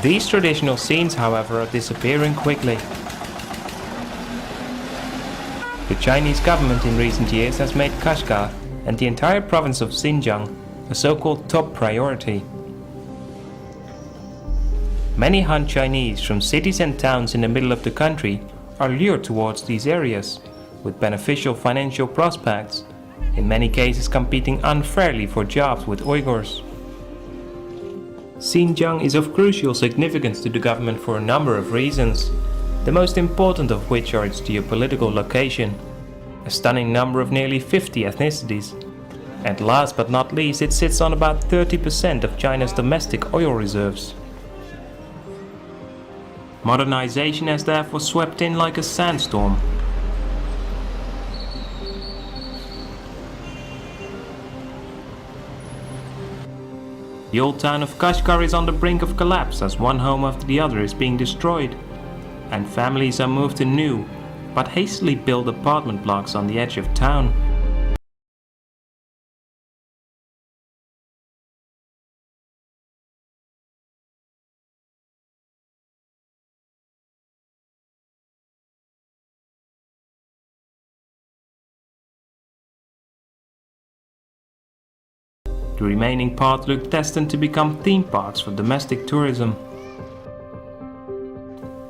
These traditional scenes, however, are disappearing quickly. The Chinese government in recent years has made Kashgar and the entire province of Xinjiang a so-called top priority. Many Han Chinese from cities and towns in the middle of the country are lured towards these areas, with beneficial financial prospects, in many cases competing unfairly for jobs with Uyghurs. Xinjiang is of crucial significance to the government for a number of reasons, the most important of which are its geopolitical location, a stunning number of nearly 50 ethnicities, and last but not least, it sits on about 30% of China's domestic oil reserves. Modernization has therefore swept in like a sandstorm. The old town of Kashgar is on the brink of collapse as one home after the other is being destroyed, and families are moved to new, but hastily built apartment blocks on the edge of town. The remaining part looked destined to become theme parks for domestic tourism.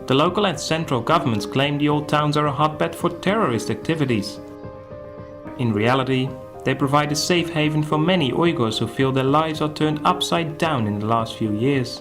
The local and central governments claim the old towns are a hotbed for terrorist activities. In reality, they provide a safe haven for many Uyghurs who feel their lives are turned upside down in the last few years.